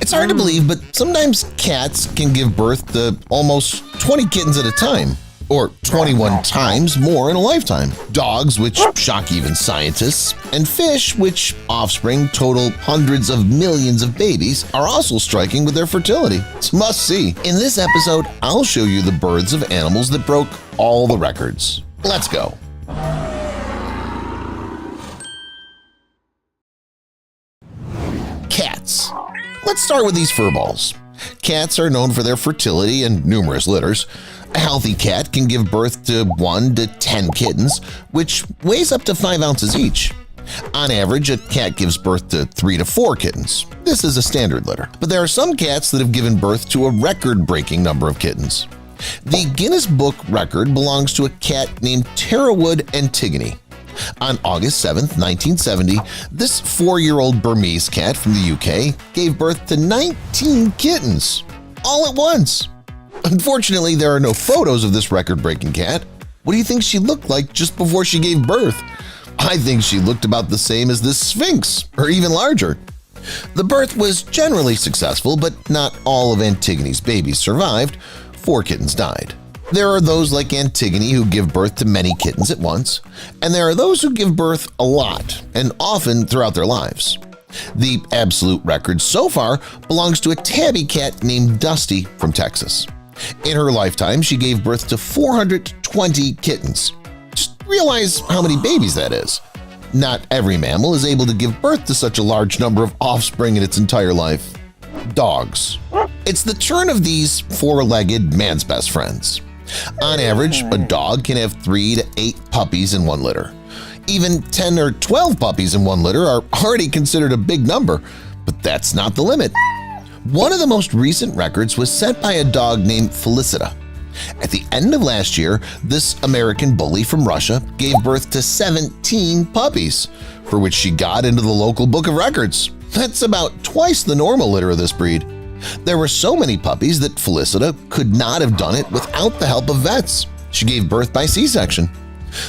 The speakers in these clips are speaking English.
It's hard to believe, but sometimes cats can give birth to almost 20 kittens at a time, or 21 times more in a lifetime. Dogs, which shock even scientists, and fish, which offspring total hundreds of millions of babies, are also striking with their fertility. It's a must-see. In this episode, I'll show you the births of animals that broke all the records. Let's go. Cats. Let's start with these furballs. Cats are known for their fertility and numerous litters. A healthy cat can give birth to 1 to 10 kittens, which weighs up to 5 ounces each. On average, a cat gives birth to 3 to 4 kittens. This is a standard litter. But there are some cats that have given birth to a record-breaking number of kittens. The Guinness Book record belongs to a cat named Tarawood Antigone. On August 7, 1970, this 4-year-old Burmese cat from the UK gave birth to 19 kittens, all at once. Unfortunately, there are no photos of this record-breaking cat. What do you think she looked like just before she gave birth? I think she looked about the same as this Sphinx, or even larger. The birth was generally successful, but not all of Antigone's babies survived. 4 kittens died. There are those like Antigone who give birth to many kittens at once, and there are those who give birth a lot and often throughout their lives. The absolute record so far belongs to a tabby cat named Dusty from Texas. In her lifetime, she gave birth to 420 kittens. Just realize how many babies that is. Not every mammal is able to give birth to such a large number of offspring in its entire life. Dogs. It's the turn of these 4-legged man's best friends. On average, a dog can have 3 to 8 puppies in one litter. Even 10 or 12 puppies in one litter are already considered a big number, but that's not the limit. One of the most recent records was set by a dog named Felicita. At the end of last year, this American bully from Russia gave birth to 17 puppies, for which she got into the local book of records. That's about twice the normal litter of this breed. There were so many puppies that Felicita could not have done it without the help of vets. She gave birth by C-section.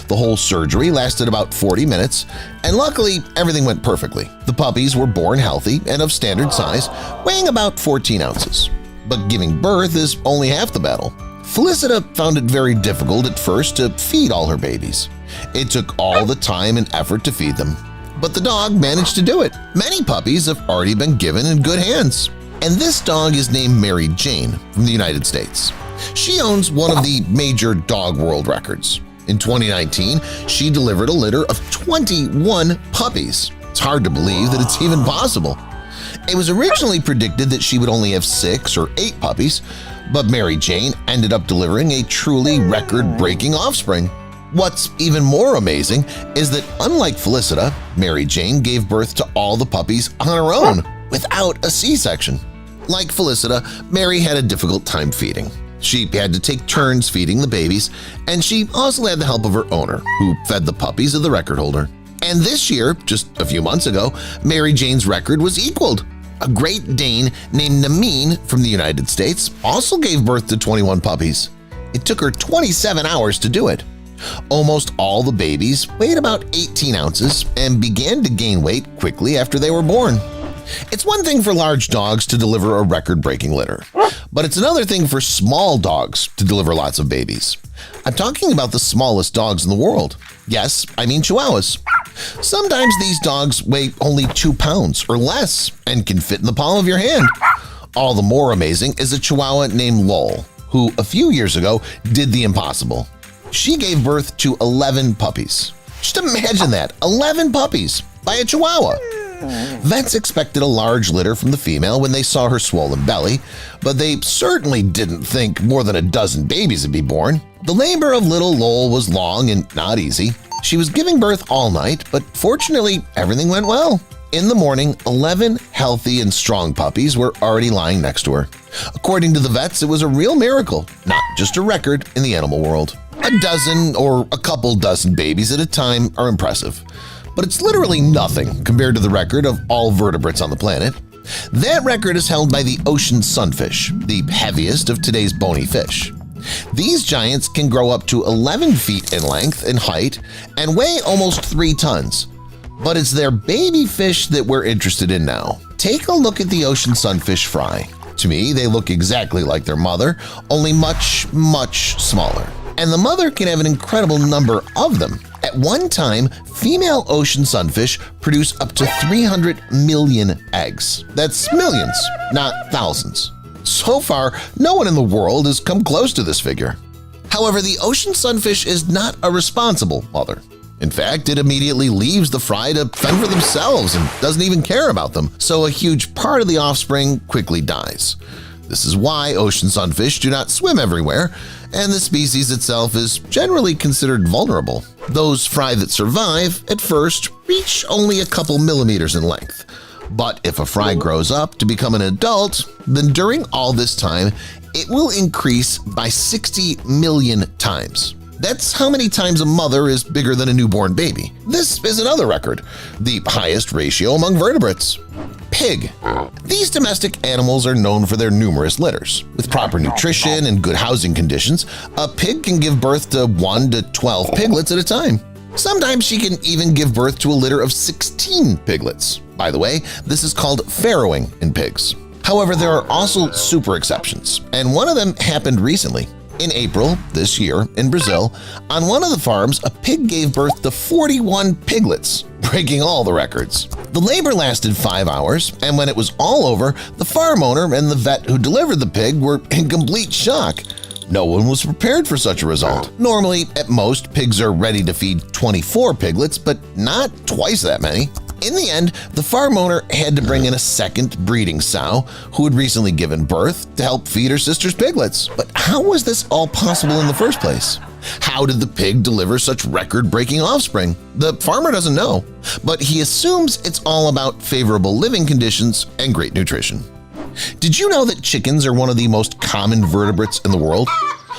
The whole surgery lasted about 40 minutes, and luckily everything went perfectly. The puppies were born healthy and of standard size, weighing about 14 ounces. But giving birth is only half the battle. Felicita found it very difficult at first to feed all her babies. It took all the time and effort to feed them. But the dog managed to do it. Many puppies have already been given in good hands. And this dog is named Mary Jane from the United States. She owns one of the major dog world records. In 2019, she delivered a litter of 21 puppies. It's hard to believe that it's even possible. It was originally predicted that she would only have 6 or 8 puppies, but Mary Jane ended up delivering a truly record-breaking offspring. What's even more amazing is that unlike Felicita, Mary Jane gave birth to all the puppies on her own without a C-section. Like Felicita, Mary had a difficult time feeding. She had to take turns feeding the babies, and she also had the help of her owner, who fed the puppies of the record holder. And this year, just a few months ago, Mary Jane's record was equaled. A Great Dane named Namine from the United States also gave birth to 21 puppies. It took her 27 hours to do it. Almost all the babies weighed about 18 ounces and began to gain weight quickly after they were born. It's one thing for large dogs to deliver a record-breaking litter, but it's another thing for small dogs to deliver lots of babies. I'm talking about the smallest dogs in the world. Yes, I mean Chihuahuas. Sometimes these dogs weigh only 2 pounds or less and can fit in the palm of your hand. All the more amazing is a Chihuahua named Lowell, who a few years ago did the impossible. She gave birth to 11 puppies. Just imagine that, 11 puppies by a Chihuahua. Vets expected a large litter from the female when they saw her swollen belly, but they certainly didn't think more than a dozen babies would be born. The labor of little Lowell was long and not easy. She was giving birth all night, but fortunately everything went well. In the morning, 11 healthy and strong puppies were already lying next to her. According to the vets, it was a real miracle, not just a record in the animal world. A dozen or a couple dozen babies at a time are impressive, but it's literally nothing compared to the record of all vertebrates on the planet. That record is held by the ocean sunfish, the heaviest of today's bony fish. These giants can grow up to 11 feet in length and height and weigh almost 3 tons. But it's their baby fish that we're interested in now. Take a look at the ocean sunfish fry. To me, they look exactly like their mother, only much, much smaller. And the mother can have an incredible number of them. At one time, female ocean sunfish produce up to 300 million eggs. That's millions, not thousands. So far, no one in the world has come close to this figure. However, the ocean sunfish is not a responsible mother. In fact, it immediately leaves the fry to fend for themselves and doesn't even care about them, so a huge part of the offspring quickly dies. This is why ocean sunfish do not swim everywhere, and the species itself is generally considered vulnerable. Those fry that survive, at first, reach only a couple millimeters in length. But if a fry grows up to become an adult, then during all this time, it will increase by 60 million times. That's how many times a mother is bigger than a newborn baby. This is another record, the highest ratio among vertebrates. Pig. These domestic animals are known for their numerous litters. With proper nutrition and good housing conditions, a pig can give birth to 1 to 12 piglets at a time. Sometimes she can even give birth to a litter of 16 piglets. By the way, this is called farrowing in pigs. However, there are also super exceptions, and one of them happened recently. In April this year in Brazil, on one of the farms, a pig gave birth to 41 piglets, breaking all the records. The labor lasted 5 hours, and when it was all over, the farm owner and the vet who delivered the pig were in complete shock. No one was prepared for such a result. Normally, at most, pigs are ready to feed 24 piglets, but not twice that many. In the end, the farm owner had to bring in a second breeding sow who had recently given birth to help feed her sister's piglets. But how was this all possible in the first place? How did the pig deliver such record-breaking offspring? The farmer doesn't know, but he assumes it's all about favorable living conditions and great nutrition. Did you know that chickens are one of the most common vertebrates in the world?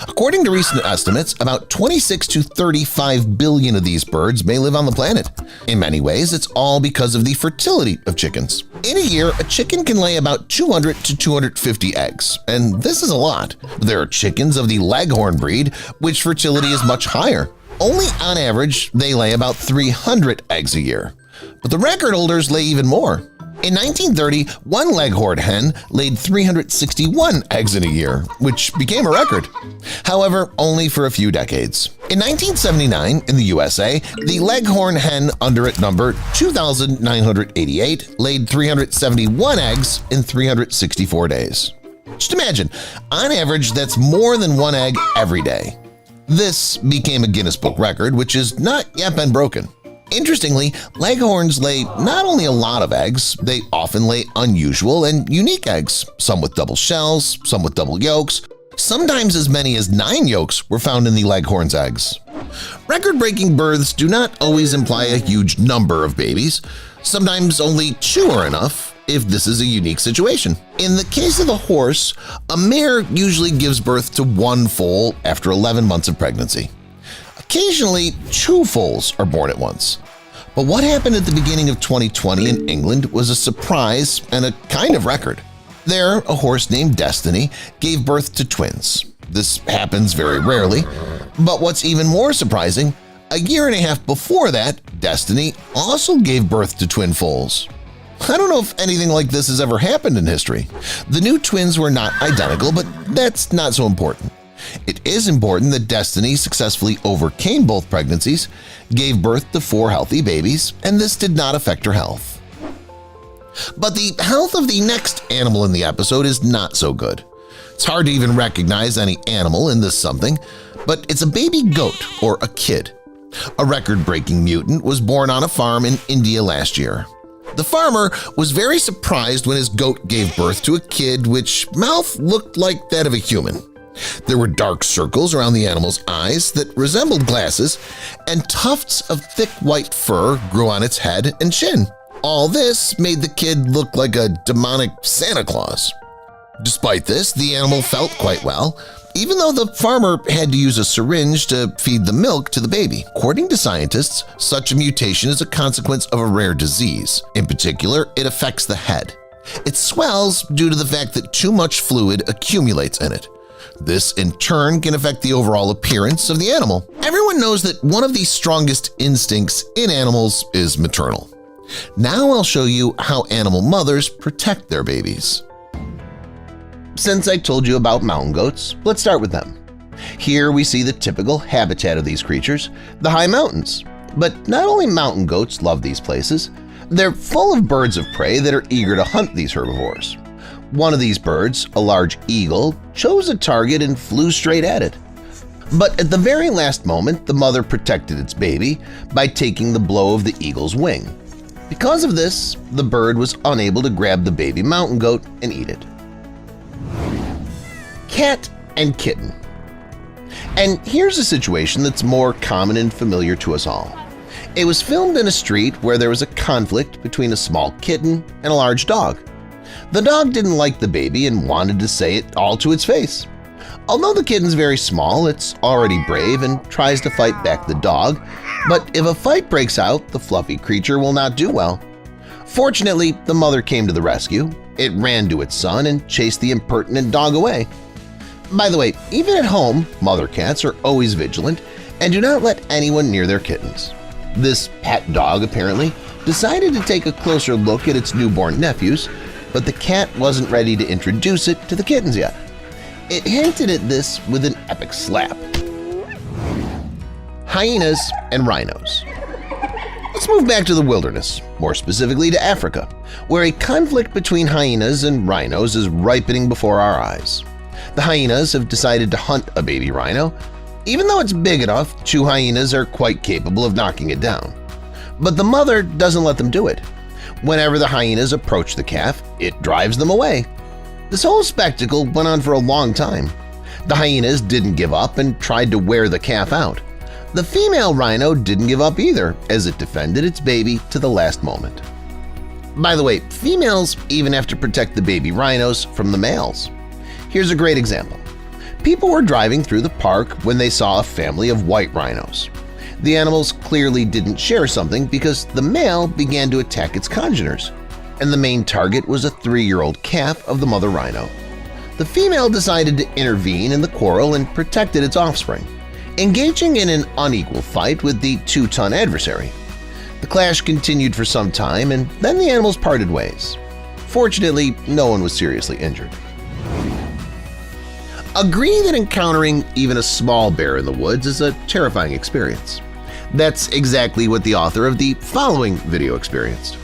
According to recent estimates, about 26 to 35 billion of these birds may live on the planet. In many ways, it's all because of the fertility of chickens. In a year, a chicken can lay about 200 to 250 eggs, and this is a lot. There are chickens of the Leghorn breed, which fertility is much higher. Only on average, they lay about 300 eggs a year. But the record holders lay even more. In 1930, one Leghorn hen laid 361 eggs in a year, which became a record. However, only for a few decades. In 1979, in the USA, the Leghorn hen under at number 2,988 laid 371 eggs in 364 days. Just imagine, on average, that's more than one egg every day. This became a Guinness Book record, which has not yet been broken. Interestingly, Leghorns lay not only a lot of eggs, they often lay unusual and unique eggs, some with double shells, some with double yolks. Sometimes as many as 9 yolks were found in the Leghorn's eggs. Record-breaking births do not always imply a huge number of babies. Sometimes only 2 are enough if this is a unique situation. In the case of the horse, a mare usually gives birth to 1 foal after 11 months of pregnancy. Occasionally, 2 foals are born at once. But what happened at the beginning of 2020 in England was a surprise and a kind of record. There, a horse named Destiny gave birth to twins. This happens very rarely, but what's even more surprising, a year and a half before that, Destiny also gave birth to twin foals. I don't know if anything like this has ever happened in history. The new twins were not identical, but that's not so important. It is important that Destiny successfully overcame both pregnancies, gave birth to 4 healthy babies, and this did not affect her health. But the health of the next animal in the episode is not so good. It's hard to even recognize any animal in this something, but it's a baby goat or a kid. A record-breaking mutant was born on a farm in India last year. The farmer was very surprised when his goat gave birth to a kid which mouth looked like that of a human. There were dark circles around the animal's eyes that resembled glasses, and tufts of thick white fur grew on its head and chin. All this made the kid look like a demonic Santa Claus. Despite this, the animal felt quite well, even though the farmer had to use a syringe to feed the milk to the baby. According to scientists, such a mutation is a consequence of a rare disease. In particular, it affects the head. It swells due to the fact that too much fluid accumulates in it. This, in turn, can affect the overall appearance of the animal. Everyone knows that one of the strongest instincts in animals is maternal. Now I'll show you how animal mothers protect their babies. Since I told you about mountain goats, let's start with them. Here we see the typical habitat of these creatures, the high mountains. But not only mountain goats love these places, they're full of birds of prey that are eager to hunt these herbivores. One of these birds, a large eagle, chose a target and flew straight at it. But at the very last moment, the mother protected its baby by taking the blow of the eagle's wing. Because of this, the bird was unable to grab the baby mountain goat and eat it. Cat and kitten. And here's a situation that's more common and familiar to us all. It was filmed in a street where there was a conflict between a small kitten and a large dog. The dog didn't like the baby and wanted to say it all to its face. Although the kitten's very small, it's already brave and tries to fight back the dog, but if a fight breaks out, the fluffy creature will not do well. Fortunately, the mother came to the rescue. It ran to its son and chased the impertinent dog away. By the way, even at home, mother cats are always vigilant and do not let anyone near their kittens. This pet dog apparently decided to take a closer look at its newborn nephews, but the cat wasn't ready to introduce it to the kittens yet. It hinted at this with an epic slap. Hyenas and rhinos. Let's move back to the wilderness, more specifically to Africa, where a conflict between hyenas and rhinos is ripening before our eyes. The hyenas have decided to hunt a baby rhino. Even though it's big enough, 2 hyenas are quite capable of knocking it down. But the mother doesn't let them do it. Whenever the hyenas approach the calf, it drives them away. This whole spectacle went on for a long time. The hyenas didn't give up and tried to wear the calf out. The female rhino didn't give up either, as it defended its baby to the last moment. By the way, females even have to protect the baby rhinos from the males. Here's a great example. People were driving through the park when they saw a family of white rhinos. The animals clearly didn't share something because the male began to attack its congeners, and the main target was a 3-year-old calf of the mother rhino. The female decided to intervene in the quarrel and protected its offspring, engaging in an unequal fight with the 2-ton adversary. The clash continued for some time, and then the animals parted ways. Fortunately, no one was seriously injured. Agree that encountering even a small bear in the woods is a terrifying experience. That's exactly what the author of the following video experienced.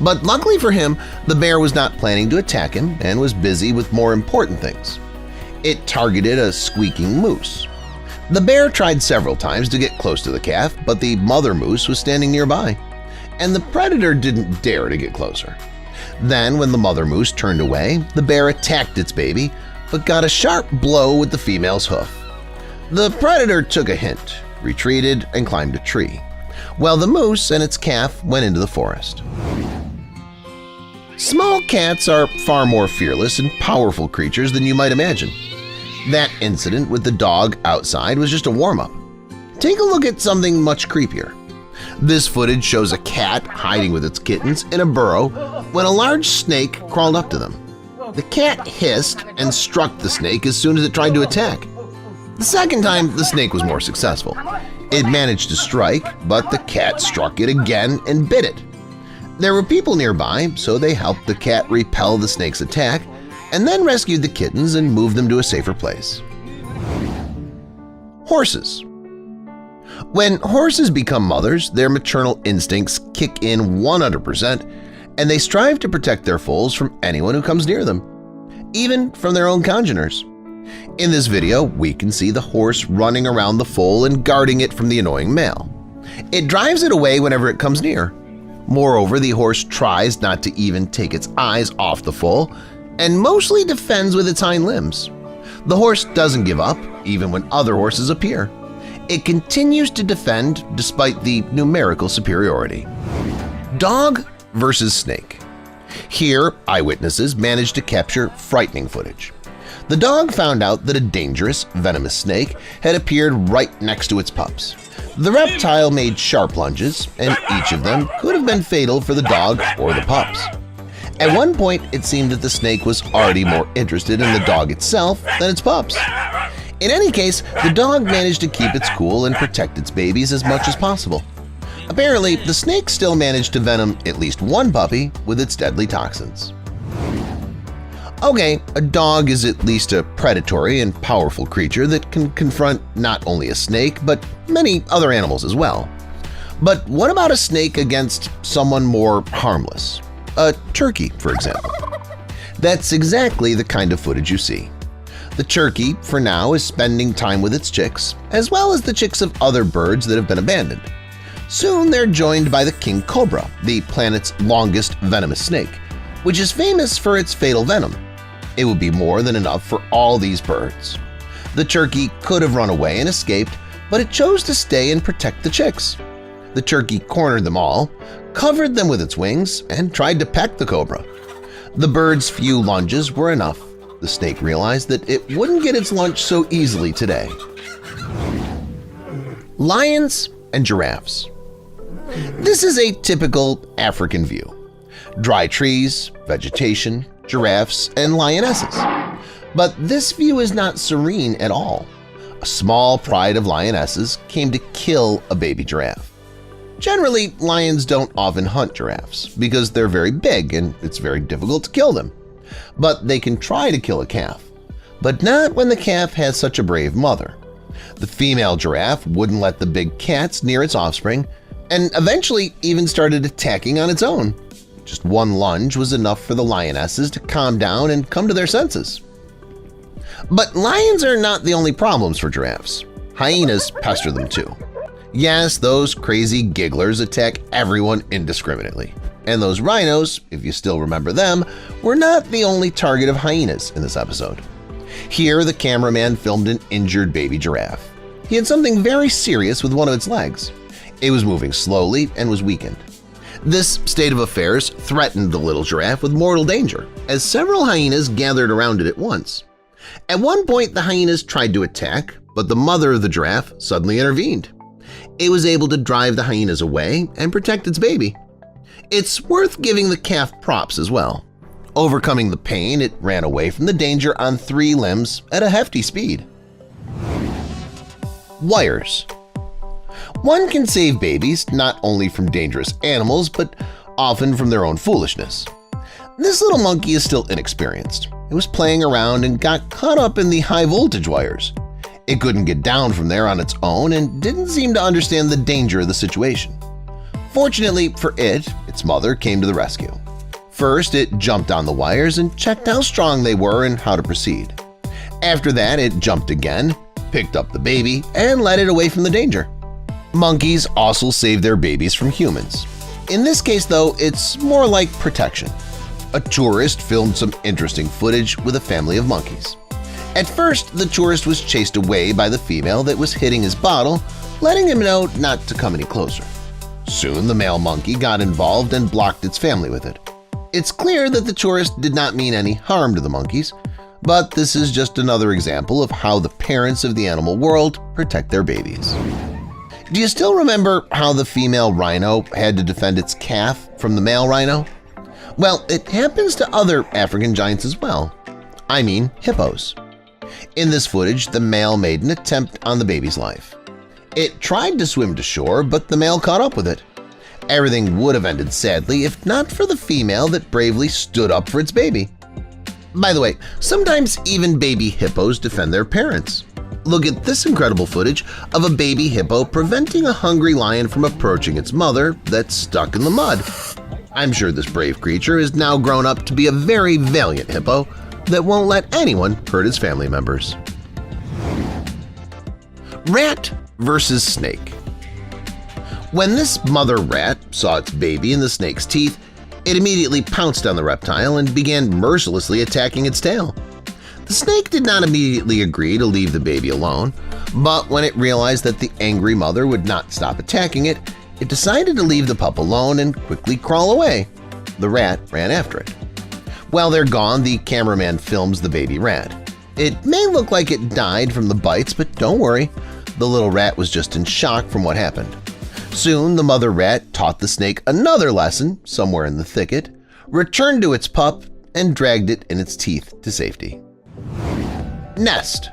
But luckily for him, the bear was not planning to attack him and was busy with more important things. It targeted a squeaking moose. The bear tried several times to get close to the calf, but the mother moose was standing nearby, and the predator didn't dare to get closer. Then, when the mother moose turned away, the bear attacked its baby, but got a sharp blow with the female's hoof. The predator took a hint, retreated, and climbed a tree, while the moose and its calf went into the forest. Small cats are far more fearless and powerful creatures than you might imagine. That incident with the dog outside was just a warm-up. Take a look at something much creepier. This footage shows a cat hiding with its kittens in a burrow when a large snake crawled up to them. The cat hissed and struck the snake as soon as it tried to attack. The second time, the snake was more successful. It managed to strike, but the cat struck it again and bit it. There were people nearby, so they helped the cat repel the snake's attack and then rescued the kittens and moved them to a safer place. Horses. When horses become mothers, their maternal instincts kick in 100%, and they strive to protect their foals from anyone who comes near them, even from their own congeners. In this video, we can see the horse running around the foal and guarding it from the annoying male. It drives it away whenever it comes near. Moreover, the horse tries not to even take its eyes off the foal and mostly defends with its hind limbs. The horse doesn't give up, even when other horses appear. It continues to defend despite the numerical superiority. Dog versus snake. Here, eyewitnesses managed to capture frightening footage. The dog found out that a dangerous, venomous snake had appeared right next to its pups. The reptile made sharp lunges, and each of them could have been fatal for the dog or the pups. At one point, it seemed that the snake was already more interested in the dog itself than its pups. In any case, the dog managed to keep its cool and protect its babies as much as possible. Apparently, the snake still managed to venom at least one puppy with its deadly toxins. Okay, a dog is at least a predatory and powerful creature that can confront not only a snake but many other animals as well. But what about a snake against someone more harmless? A turkey, for example. That's exactly the kind of footage you see. The turkey, for now, is spending time with its chicks, as well as the chicks of other birds that have been abandoned. Soon they're joined by the king cobra, the planet's longest venomous snake, which is famous for its fatal venom. It would be more than enough for all these birds. The turkey could have run away and escaped, but it chose to stay and protect the chicks. The turkey cornered them all, covered them with its wings, and tried to peck the cobra. The bird's few lunges were enough. The snake realized that it wouldn't get its lunch so easily today. Lions and giraffes. This is a typical African view. Dry trees, vegetation, giraffes, and lionesses. But this view is not serene at all. A small pride of lionesses came to kill a baby giraffe. Generally, lions don't often hunt giraffes because they're very big and it's very difficult to kill them. But they can try to kill a calf, but not when the calf has such a brave mother. The female giraffe wouldn't let the big cats near its offspring and eventually even started attacking on its own. Just one lunge was enough for the lionesses to calm down and come to their senses. But lions are not the only problems for giraffes. Hyenas pester them too. Yes, those crazy gigglers attack everyone indiscriminately. And those rhinos, if you still remember them, were not the only target of hyenas in this episode. Here, the cameraman filmed an injured baby giraffe. He had something very serious with one of its legs. It was moving slowly and was weakened. This state of affairs threatened the little giraffe with mortal danger, as several hyenas gathered around it at once. At one point, the hyenas tried to attack, but the mother of the giraffe suddenly intervened. It was able to drive the hyenas away and protect its baby. It's worth giving the calf props as well. Overcoming the pain, it ran away from the danger on 3 limbs at a hefty speed. Wires. One can save babies not only from dangerous animals, but often from their own foolishness. This little monkey is still inexperienced. It was playing around and got caught up in the high-voltage wires. It couldn't get down from there on its own and didn't seem to understand the danger of the situation. Fortunately for it, its mother came to the rescue. First, it jumped on the wires and checked how strong they were and how to proceed. After that, it jumped again, picked up the baby, and led it away from the danger. Monkeys also save their babies from humans. In this case, though, it's more like protection. A tourist filmed some interesting footage with a family of monkeys. At first, the tourist was chased away by the female that was hitting his bottle, letting him know not to come any closer. Soon, the male monkey got involved and blocked its family with it. It's clear that the tourist did not mean any harm to the monkeys, but this is just another example of how the parents of the animal world protect their babies. Do you still remember how the female rhino had to defend its calf from the male rhino? Well, it happens to other African giants as well. I mean hippos. In this footage, the male made an attempt on the baby's life. It tried to swim to shore, but the male caught up with it. Everything would have ended sadly if not for the female that bravely stood up for its baby. By the way, sometimes even baby hippos defend their parents. Look at this incredible footage of a baby hippo preventing a hungry lion from approaching its mother that's stuck in the mud. I'm sure this brave creature is now grown up to be a very valiant hippo that won't let anyone hurt his family members. Rat versus snake. When this mother rat saw its baby in the snake's teeth, it immediately pounced on the reptile and began mercilessly attacking its tail. The snake did not immediately agree to leave the baby alone, but when it realized that the angry mother would not stop attacking it, it decided to leave the pup alone and quickly crawl away. The rat ran after it. While they're gone, the cameraman films the baby rat. It may look like it died from the bites, but don't worry, the little rat was just in shock from what happened. Soon, the mother rat taught the snake another lesson somewhere in the thicket, returned to its pup, and dragged it in its teeth to safety. Nest.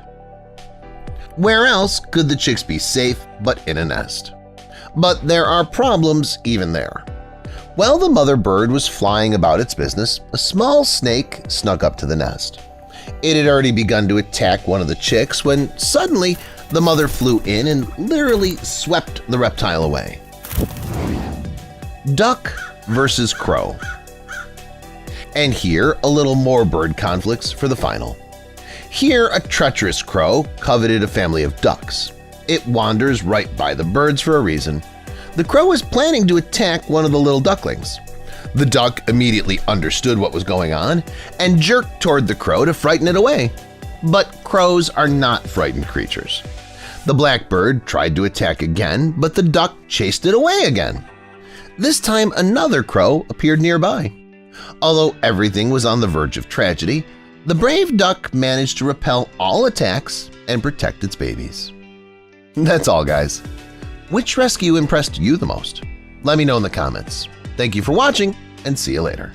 Where else could the chicks be safe but in a nest? But there are problems even there. While the mother bird was flying about its business, a small snake snuck up to the nest. It had already begun to attack one of the chicks when suddenly the mother flew in and literally swept the reptile away. Duck versus crow. And here, a little more bird conflicts for the final. Here, a treacherous crow coveted a family of ducks. It wanders right by the birds for a reason. The crow was planning to attack one of the little ducklings. The duck immediately understood what was going on and jerked toward the crow to frighten it away. But crows are not frightened creatures. The blackbird tried to attack again, but the duck chased it away again. This time another crow appeared nearby. Although everything was on the verge of tragedy, the brave duck managed to repel all attacks and protect its babies. That's all, guys. Which rescue impressed you the most? Let me know in the comments. Thank you for watching, and see you later.